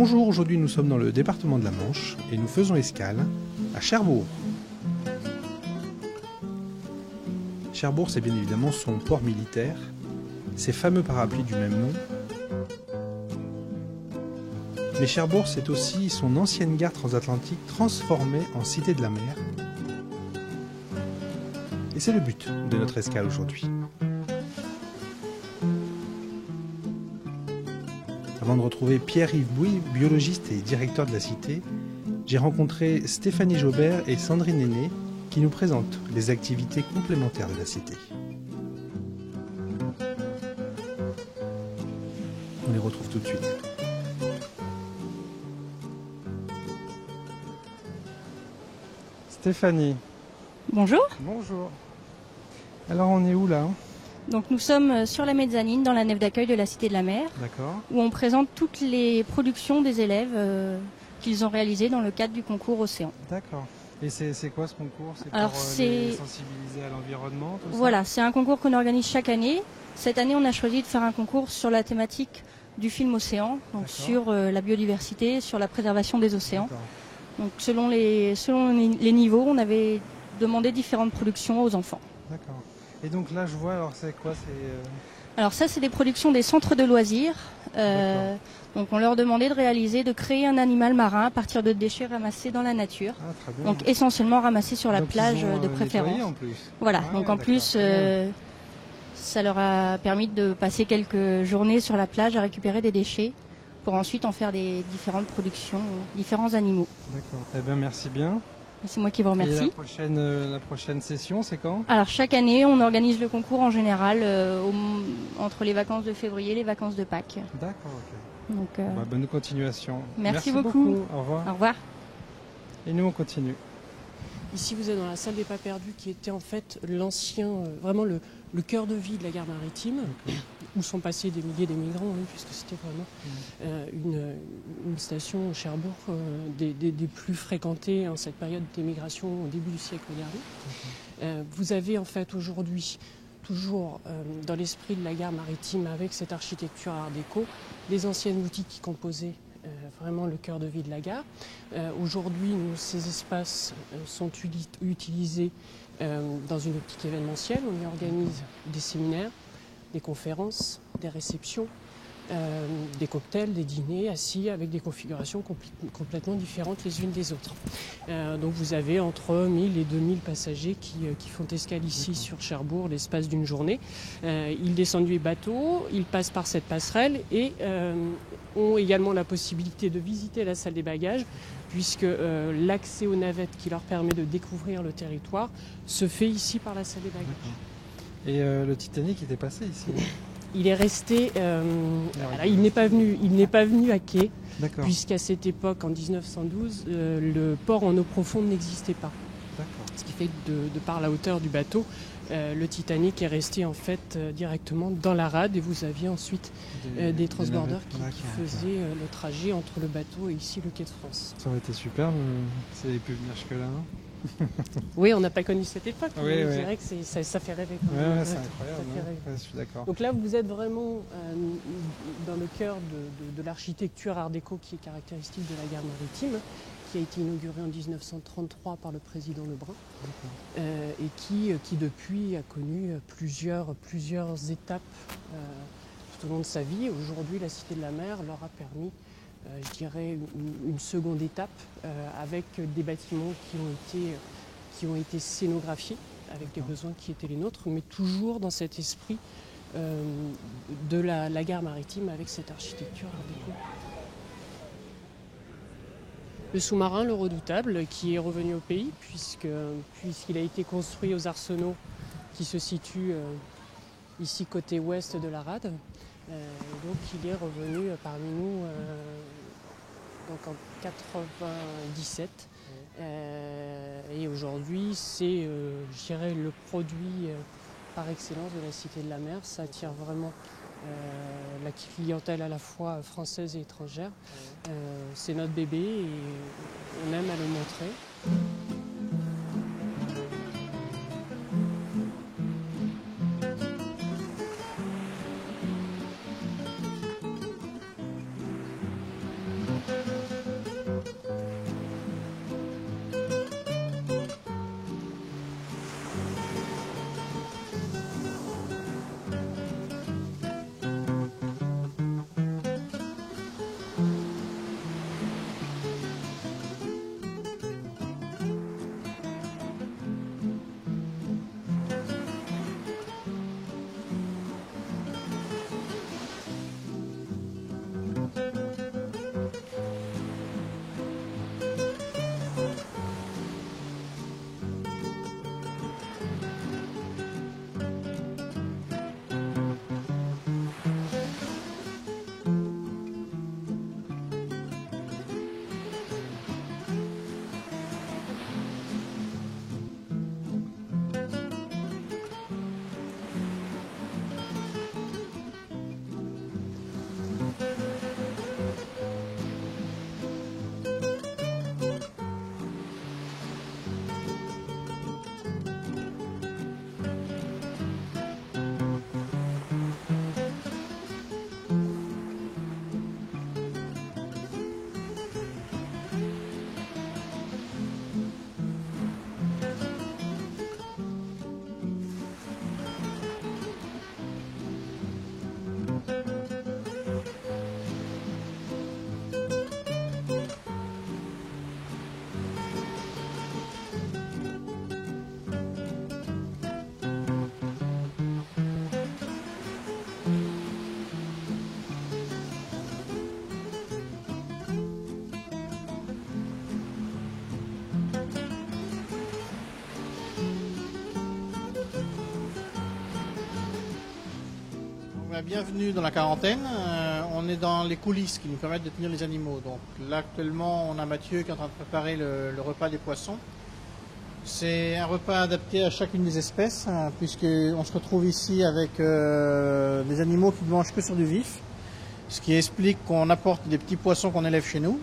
Bonjour, aujourd'hui nous sommes dans le département de la Manche et nous faisons escale à Cherbourg. Cherbourg, c'est bien évidemment son port militaire, ses fameux parapluies du même nom. Mais Cherbourg, c'est aussi son ancienne gare transatlantique transformée en cité de la mer. Et c'est le but de notre escale aujourd'hui. Avant de retrouver Pierre-Yves Bouy, biologiste et directeur de la cité, j'ai rencontré Stéphanie Jobert et Sandrine Aîné qui nous présentent les activités complémentaires de la cité. On les retrouve tout de suite. Stéphanie. Bonjour. Bonjour. Alors on est où là ? Donc nous sommes sur la mezzanine dans la nef d'accueil de la Cité de la Mer, D'accord. où on présente toutes les productions des élèves qu'ils ont réalisées dans le cadre du concours Océan. D'accord. Et c'est quoi ce concours ? C'est Alors, pour c'est- les sensibiliser à l'environnement, tout ça ? Voilà, c'est un concours qu'on organise chaque année. Cette année, on a choisi de faire un concours sur la thématique du film Océan, donc D'accord. sur la biodiversité, sur la préservation des océans. D'accord. Donc selon les niveaux, on avait demandé différentes productions aux enfants. D'accord. Et donc là je vois, alors c'est quoi ? Alors ça, c'est des productions des centres de loisirs. D'accord. Donc on leur demandait de créer un animal marin à partir de déchets ramassés dans la nature. Ah, très bien. Donc essentiellement ramassés sur la Donc, plage ils ont, de préférence. nettoyé en plus. Voilà, Ah donc ouais, en d'accord, plus, très bien. ça leur a permis de passer quelques journées sur la plage à récupérer des déchets pour ensuite en faire des différentes productions, différents animaux. D'accord. Eh bien, merci bien. C'est moi qui vous Et remercie. la prochaine session, c'est quand ? Alors chaque année, on organise le concours en général entre les vacances de février et les vacances de Pâques. D'accord, ok. Donc, Bah, bonne continuation. merci beaucoup. Au revoir. au revoir. Et nous, on continue. Ici, vous êtes dans la salle des pas perdus, qui était en fait l'ancien, vraiment le cœur de vie de la gare maritime, où sont passés des milliers d'émigrants, puisque c'était vraiment une station Cherbourg des plus fréquentées en cette période d'émigration au début du siècle dernier. Vous avez en fait aujourd'hui, toujours dans l'esprit de la gare maritime, avec cette architecture art déco, les anciennes boutiques qui composaient vraiment le cœur de vie de la gare. Aujourd'hui, ces espaces sont utilisés dans une optique événementielle. On y organise des séminaires, des conférences, des réceptions, des cocktails, des dîners assis avec des configurations complètement différentes les unes des autres. Donc vous avez entre 1000 et 2000 passagers qui font escale ici sur Cherbourg l'espace d'une journée. Ils descendent du bateau, ils passent par cette passerelle et ont également la possibilité de visiter la salle des bagages, puisque l'accès aux navettes qui leur permet de découvrir le territoire se fait ici par la salle des bagages. Et le Titanic était passé ici. Il est resté, il n'est pas venu à quai, D'accord. puisqu'à cette époque, en 1912, le port en eau profonde n'existait pas. D'accord. Ce qui fait que de par la hauteur du bateau, le Titanic est resté en fait directement dans la rade, et vous aviez ensuite des transbordeurs qui faisaient le trajet entre le bateau et ici le quai de France. Ça aurait été super, ça n'avait pu venir jusque-là. Oui, on n'a pas connu cette époque, Oui, mais oui. je dirais que ça fait rêver. Quand Ouais, même. ouais, c'est Ça incroyable. fait hein. rêver. Ouais, je suis d'accord. Donc là, vous êtes vraiment dans le cœur de l'architecture art déco qui est caractéristique de la gare maritime, qui a été inaugurée en 1933 par le président Lebrun, et qui depuis a connu plusieurs étapes tout au long de sa vie. Aujourd'hui, la Cité de la Mer leur a permis, je dirais, une seconde étape avec des bâtiments qui ont été scénographiés avec des besoins qui étaient les nôtres, mais toujours dans cet esprit de la gare maritime avec cette architecture art déco. Le sous-marin, le Redoutable, qui est revenu au pays puisqu'il a été construit aux Arsenaux qui se situent ici côté ouest de la rade. Donc il est revenu parmi nous donc en 97. Et aujourd'hui, c'est, je dirais, le produit par excellence de la Cité de la Mer. Ça attire vraiment la clientèle à la fois française et étrangère. C'est notre bébé et on aime à le montrer. la bienvenue dans la quarantaine. On est dans les coulisses qui nous permettent de tenir les animaux. Donc là actuellement on a Mathieu qui est en train de préparer le repas des poissons. C'est un repas adapté à chacune des espèces, puisqu'on se retrouve ici avec des animaux qui ne mangent que sur du vif, ce qui explique qu'on apporte des petits poissons qu'on élève chez nous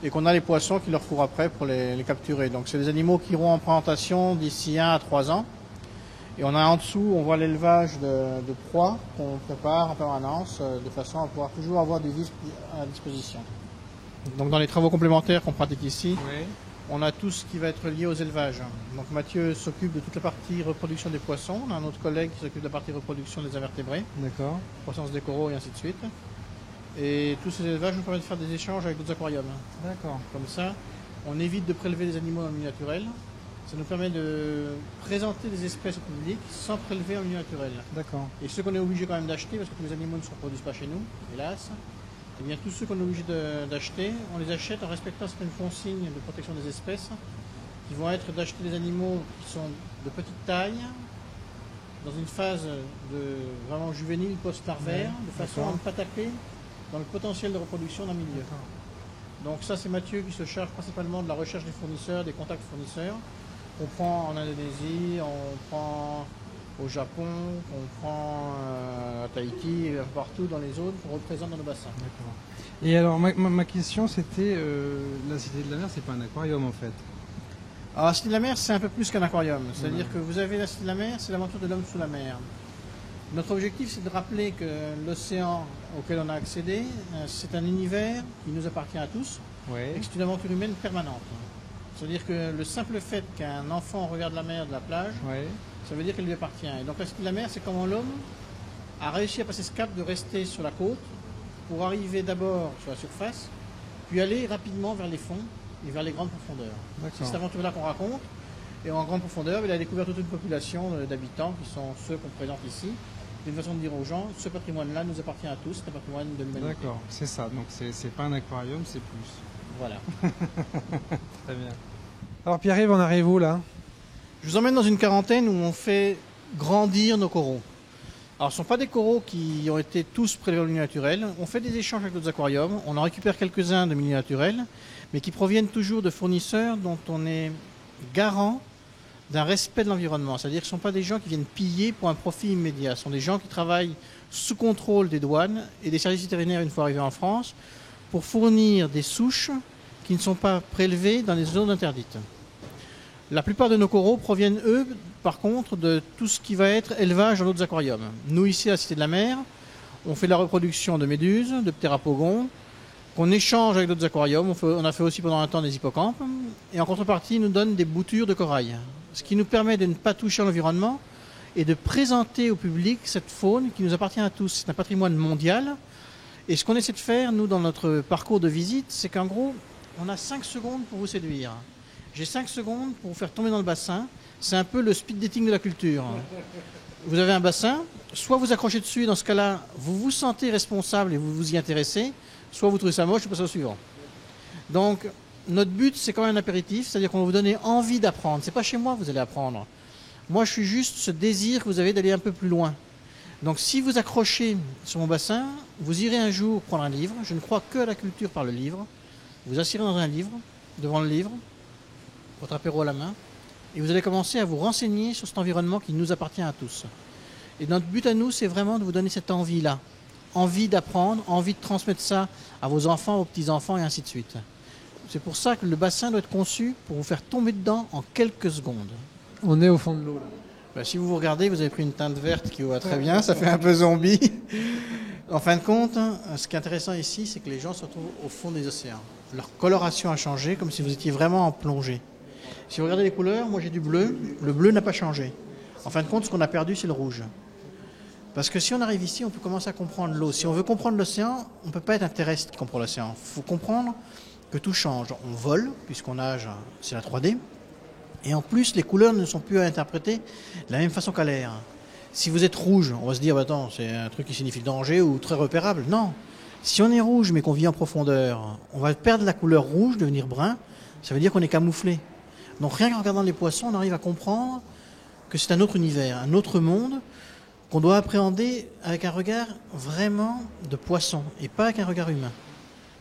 et qu'on a les poissons qu'il leur faut après pour les capturer. Donc c'est des animaux qui iront en présentation d'ici 1 à 3 ans. Et on a en dessous, on voit l'élevage de proies qu'on prépare en permanence de façon à pouvoir toujours avoir des vis à disposition. Donc dans les travaux complémentaires qu'on pratique ici, oui, on a tout ce qui va être lié aux élevages. Donc Mathieu s'occupe de toute la partie reproduction des poissons. On a un autre collègue qui s'occupe de la partie reproduction des invertébrés. D'accord. Croissance des coraux et ainsi de suite. Et tous ces élevages nous permettent de faire des échanges avec d'autres aquariums. D'accord. Comme ça, on évite de prélever des animaux en milieu naturel. Ça nous permet de présenter des espèces au public sans prélever en milieu naturel. D'accord. Et ceux qu'on est obligé quand même d'acheter, parce que tous les animaux ne se reproduisent pas chez nous, hélas, et bien tous ceux qu'on est obligé d'acheter, on les achète en respectant certaines consignes de protection des espèces, qui vont être d'acheter des animaux qui sont de petite taille, dans une phase de vraiment juvénile post-larvaire, de façon à ne pas taper dans le potentiel de reproduction d'un milieu. Donc ça, c'est Mathieu qui se charge principalement de la recherche des fournisseurs, des contacts fournisseurs. On prend en Indonésie, on prend au Japon, on prend à Tahiti, et partout dans les zones qu'on représente dans nos bassins. D'accord. Et alors, ma question, c'était, la Cité de la Mer, c'est pas un aquarium en fait? Alors la Cité de la Mer, c'est un peu plus qu'un aquarium. C'est-à-dire que vous avez la Cité de la Mer, c'est l'aventure de l'homme sous la mer. Notre objectif, c'est de rappeler que l'océan auquel on a accédé, c'est un univers qui nous appartient à tous, ouais, et que c'est une aventure humaine permanente. C'est-à-dire que le simple fait qu'un enfant regarde la mer de la plage, ouais, ça veut dire qu'elle lui appartient. Et donc la Cité de la Mer, c'est comment l'homme a réussi à passer ce cap de rester sur la côte pour arriver d'abord sur la surface, puis aller rapidement vers les fonds et vers les grandes profondeurs. C'est cette aventure-là qu'on raconte. Et en grande profondeur, il a découvert toute une population d'habitants qui sont ceux qu'on présente ici. C'est une façon de dire aux gens, ce patrimoine-là nous appartient à tous, c'est un patrimoine de l'humanité. D'accord, c'est ça. Donc c'est pas un aquarium, c'est plus. Voilà. Très bien. Alors Pierre-Yves, on arrive où là? Je vous emmène dans une quarantaine où on fait grandir nos coraux. Alors ce ne sont pas des coraux qui ont été tous prélevés au milieu naturel. On fait des échanges avec d'autres aquariums. On en récupère quelques-uns de milieu naturel, mais qui proviennent toujours de fournisseurs dont on est garant d'un respect de l'environnement. C'est-à-dire que ce ne sont pas des gens qui viennent piller pour un profit immédiat. Ce sont des gens qui travaillent sous contrôle des douanes et des services vétérinaires une fois arrivés en France pour fournir des souches qui ne sont pas prélevées dans les zones interdites. La plupart de nos coraux proviennent, eux, par contre, de tout ce qui va être élevage dans d'autres aquariums. Nous, ici, à la Cité de la Mer, on fait de la reproduction de méduses, de ptérapogons, qu'on échange avec d'autres aquariums. On a fait aussi pendant un temps des hippocampes. Et en contrepartie, ils nous donnent des boutures de corail. Ce qui nous permet de ne pas toucher à l'environnement et de présenter au public cette faune qui nous appartient à tous. C'est un patrimoine mondial. Et ce qu'on essaie de faire, nous, dans notre parcours de visite, c'est qu'en gros, on a 5 secondes pour vous séduire. J'ai 5 secondes pour vous faire tomber dans le bassin. C'est un peu le speed dating de la culture. Vous avez un bassin, soit vous accrochez dessus, et dans ce cas-là, vous vous sentez responsable et vous vous y intéressez, soit vous trouvez ça moche et passez au suivant. Donc, notre but, c'est quand même un apéritif, c'est-à-dire qu'on va vous donner envie d'apprendre. C'est pas chez moi que vous allez apprendre. Moi, je suis juste ce désir que vous avez d'aller un peu plus loin. Donc, si vous accrochez sur mon bassin, vous irez un jour prendre un livre. Je ne crois que à la culture par le livre. Vous assirez dans un livre, devant le livre, votre apéro à la main, et vous allez commencer à vous renseigner sur cet environnement qui nous appartient à tous. Et notre but à nous, c'est vraiment de vous donner cette envie-là. Envie d'apprendre, envie de transmettre ça à vos enfants, aux petits-enfants, et ainsi de suite. C'est pour ça que le bassin doit être conçu pour vous faire tomber dedans en quelques secondes. On est au fond de l'eau, là. Ben, si vous regardez, vous avez pris une teinte verte qui vous va très bien, ça fait un peu zombie. En fin de compte, ce qui est intéressant ici, c'est que les gens se retrouvent au fond des océans. Leur coloration a changé, comme si vous étiez vraiment en plongée. Si vous regardez les couleurs, moi j'ai du bleu, le bleu n'a pas changé. En fin de compte, ce qu'on a perdu, c'est le rouge. Parce que si on arrive ici, on peut commencer à comprendre l'eau. Si on veut comprendre l'océan, on ne peut pas être un terrestre qui comprend l'océan. Il faut comprendre que tout change. On vole, puisqu'on nage, c'est la 3D. Et en plus, les couleurs ne sont plus à interpréter de la même façon qu'à l'air. Si vous êtes rouge, on va se dire, attends, c'est un truc qui signifie danger ou très repérable. Non. Si on est rouge, mais qu'on vit en profondeur, on va perdre la couleur rouge, devenir brun. Ça veut dire qu'on est camouflé. Donc rien qu'en regardant les poissons, on arrive à comprendre que c'est un autre univers, un autre monde, qu'on doit appréhender avec un regard vraiment de poisson et pas avec un regard humain.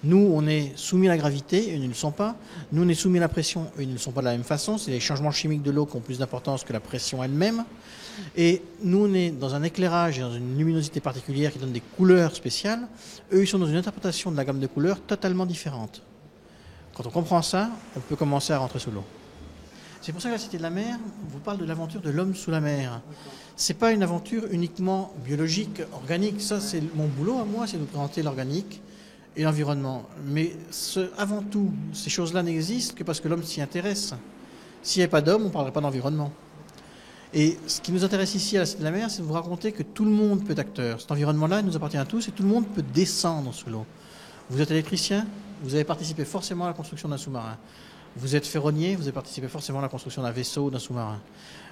Nous, on est soumis à la gravité, eux, ils ne le sont pas. Nous, on est soumis à la pression, eux, ils ne le sont pas de la même façon. C'est les changements chimiques de l'eau qui ont plus d'importance que la pression elle-même. Et nous, on est dans un éclairage et dans une luminosité particulière qui donne des couleurs spéciales. Eux, ils sont dans une interprétation de la gamme de couleurs totalement différente. Quand on comprend ça, on peut commencer à rentrer sous l'eau. C'est pour ça que la Cité de la Mer vous parle de l'aventure de l'homme sous la mer. C'est pas une aventure uniquement biologique, organique. Ça, c'est mon boulot à moi, c'est de présenter l'organique et l'environnement. Mais avant tout, ces choses-là n'existent que parce que l'homme s'y intéresse. S'il n'y avait pas d'homme, on ne parlerait pas d'environnement. Et ce qui nous intéresse ici à la Cité de la Mer, c'est de vous raconter que tout le monde peut être acteur. Cet environnement-là, il nous appartient à tous et tout le monde peut descendre sous l'eau. Vous êtes électricien, vous avez participé forcément à la construction d'un sous-marin. Vous êtes ferronnier, vous avez participé forcément à la construction d'un vaisseau ou d'un sous-marin.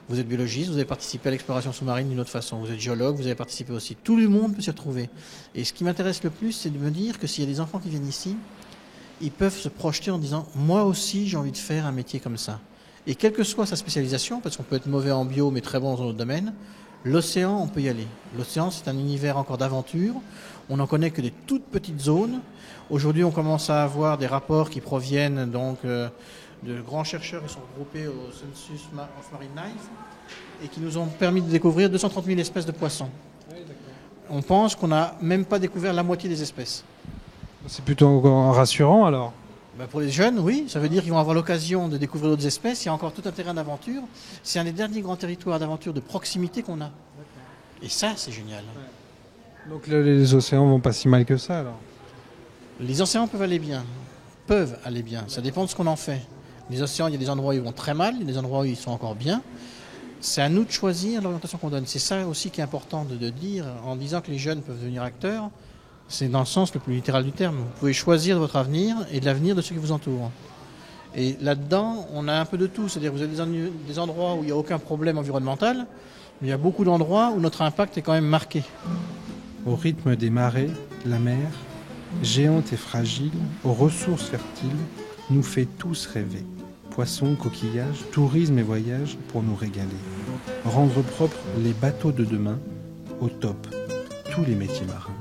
Vous êtes biologiste, vous avez participé à l'exploration sous-marine d'une autre façon. Vous êtes géologue, vous avez participé aussi. Tout le monde peut s'y retrouver. Et ce qui m'intéresse le plus, c'est de me dire que s'il y a des enfants qui viennent ici, ils peuvent se projeter en disant « moi aussi, j'ai envie de faire un métier comme ça ». Et quelle que soit sa spécialisation, parce qu'on peut être mauvais en bio, mais très bon dans d'autres domaines, l'océan, on peut y aller. L'océan, c'est un univers encore d'aventure. On n'en connaît que des toutes petites zones. Aujourd'hui, on commence à avoir des rapports qui proviennent donc de grands chercheurs qui sont regroupés au Census of Marine Life et qui nous ont permis de découvrir 230 000 espèces de poissons. On pense qu'on n'a même pas découvert la moitié des espèces. C'est plutôt rassurant alors. Ben pour les jeunes, oui, ça veut dire qu'ils vont avoir l'occasion de découvrir d'autres espèces. Il y a encore tout un terrain d'aventure. C'est un des derniers grands territoires d'aventure de proximité qu'on a. Et ça, c'est génial. Donc les océans vont pas si mal que ça alors. Les océans peuvent aller bien. Ça dépend de ce qu'on en fait. Les océans, il y a des endroits où ils vont très mal, il y a des endroits où ils sont encore bien. C'est à nous de choisir l'orientation qu'on donne. C'est ça aussi qui est important de dire, en disant que les jeunes peuvent devenir acteurs. C'est dans le sens le plus littéral du terme. Vous pouvez choisir votre avenir et de l'avenir de ceux qui vous entourent. Et là-dedans, on a un peu de tout. C'est-à-dire que vous avez des endroits où il n'y a aucun problème environnemental, mais il y a beaucoup d'endroits où notre impact est quand même marqué. Au rythme des marées, la mer, géante et fragile, aux ressources fertiles, nous fait tous rêver. Poissons, coquillages, tourisme et voyages pour nous régaler. Rendre propres les bateaux de demain, au top, tous les métiers marins.